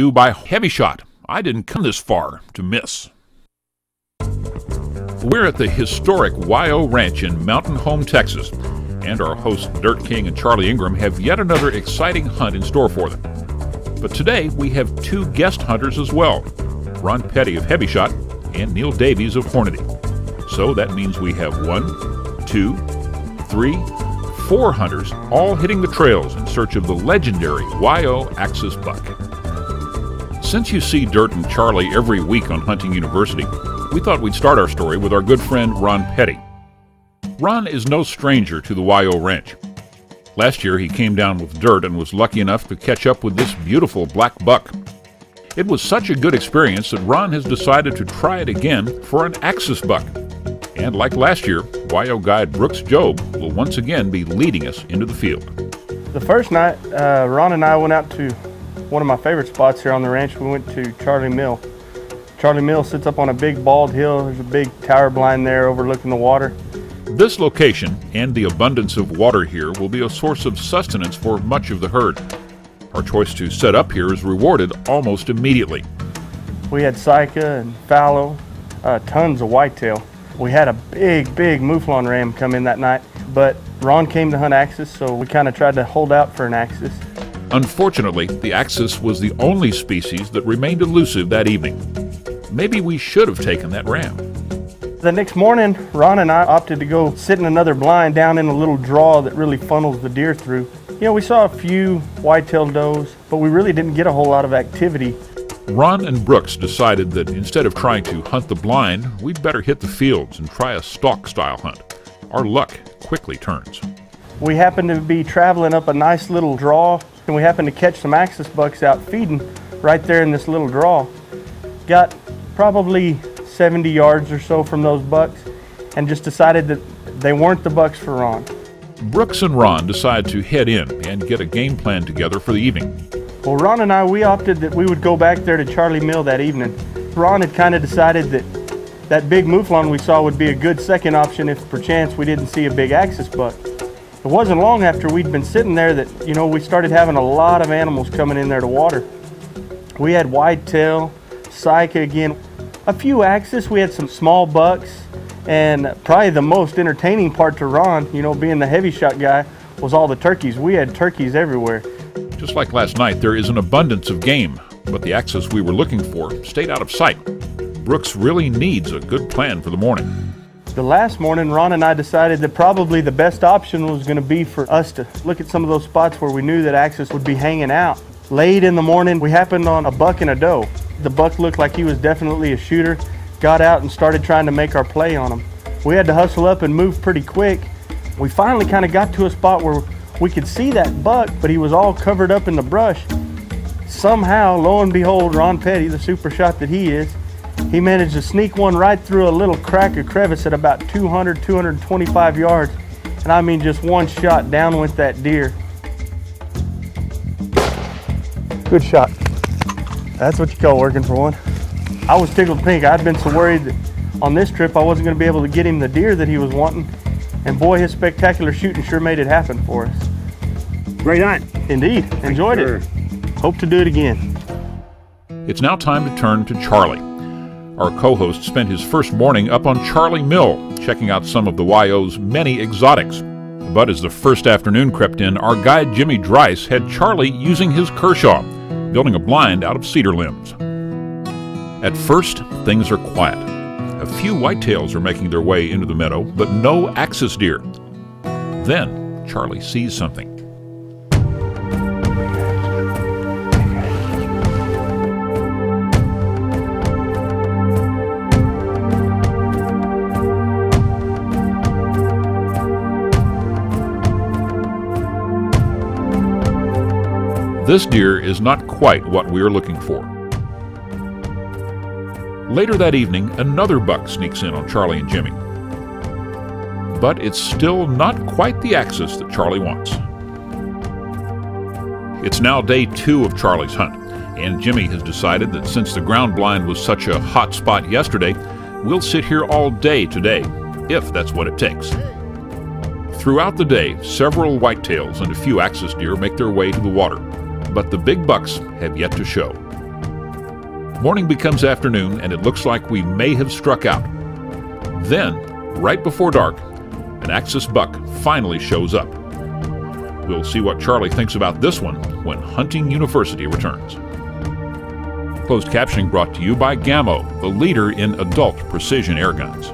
to by Hevishot. I didn't come this far to miss. We're at the historic YO Ranch in Mountain Home, Texas, and our hosts Dirt King and Charlie Ingram have yet another exciting hunt in store for them. But today we have two guest hunters as well, Ron Petty of Hevishot and Neil Davies of Hornady. So that means we have 1, 2, 3, 4 hunters all hitting the trails in search of the legendary YO Axis buck. Since you see Dirt and Charlie every week on Hunting University, we thought we'd start our story with our good friend Ron Petty. Ron is no stranger to the YO Ranch. Last year he came down with Dirt and was lucky enough to catch up with this beautiful black buck. It was such a good experience that Ron has decided to try it again for an Axis buck. And like last year, YO guide Brooks Job will once again be leading us into the field. The first night, Ron and I went out to one of my favorite spots here on the ranch. We went to Charlie Mill. Charlie Mill sits up on a big bald hill. There's a big tower blind there overlooking the water. This location and the abundance of water here will be a source of sustenance for much of the herd. Our choice to set up here is rewarded almost immediately. We had Sika and fallow, tons of whitetail. We had a big mouflon ram come in that night, but Ron came to hunt Axis, so we kind of tried to hold out for an Axis. Unfortunately, the Axis was the only species that remained elusive that evening. Maybe we should have taken that ram. The next morning, Ron and I opted to go sit in another blind down in a little draw that really funnels the deer through. You know, we saw a few white-tailed does, but we really didn't get a whole lot of activity. Ron and Brooks decided that instead of trying to hunt the blind, we'd better hit the fields and try a stalk-style hunt. Our luck quickly turns. We happened to be traveling up a nice little draw, and we happened to catch some Axis bucks out feeding right there in this little draw. Got probably 70 yards or so from those bucks, and just decided that they weren't the bucks for Ron. Brooks and Ron decided to head in and get a game plan together for the evening. Well, Ron and I, we opted that we would go back there to Charlie Mill that evening. Ron had kind of decided that that big mouflon we saw would be a good second option if perchance we didn't see a big Axis buck. It wasn't long after we'd been sitting there that, you know, we started having a lot of animals coming in there to water. We had whitetail, Sika again, a few Axis, we had some small bucks, and probably the most entertaining part to Ron, you know, being the Hevishot guy, was all the turkeys. We had turkeys everywhere. Just like last night, there is an abundance of game, but the Axis we were looking for stayed out of sight. Brooks really needs a good plan for the morning. The last morning, Ron and I decided that probably the best option was going to be for us to look at some of those spots where we knew that Axis would be hanging out. Late in the morning, we happened on a buck and a doe. The buck looked like he was definitely a shooter, got out and started trying to make our play on him. We had to hustle up and move pretty quick. We finally kind of got to a spot where we could see that buck, but he was all covered up in the brush. Somehow, lo and behold, Ron Petty, the super shot that he is, he managed to sneak one right through a little crack or crevice at about 200, 225 yards. And I mean, just one shot, down went that deer. Good shot. That's what you call working for one. I was tickled pink. I'd been so worried that on this trip I wasn't going to be able to get him the deer that he was wanting. And boy, his spectacular shooting sure made it happen for us. Great hunt. Indeed, enjoyed it. Hope to do it again. It's now time to turn to Charlie. Our co-host spent his first morning up on Charlie Mill, checking out some of the YO's many exotics. But as the first afternoon crept in, our guide Jimmy Dryce had Charlie using his Kershaw, building a blind out of cedar limbs. At first, things are quiet. A few whitetails are making their way into the meadow, but no Axis deer. Then, Charlie sees something. This deer is not quite what we are looking for. Later that evening, another buck sneaks in on Charlie and Jimmy. But it's still not quite the Axis that Charlie wants. It's now day 2 of Charlie's hunt, and Jimmy has decided that since the ground blind was such a hot spot yesterday, we'll sit here all day today, if that's what it takes. Throughout the day, several whitetails and a few Axis deer make their way to the water, but the big bucks have yet to show. Morning becomes afternoon, and it looks like we may have struck out. Then, right before dark, an Axis buck finally shows up. We'll see what Charlie thinks about this one when Hunting University returns. Closed captioning brought to you by Gammo, the leader in adult precision air guns.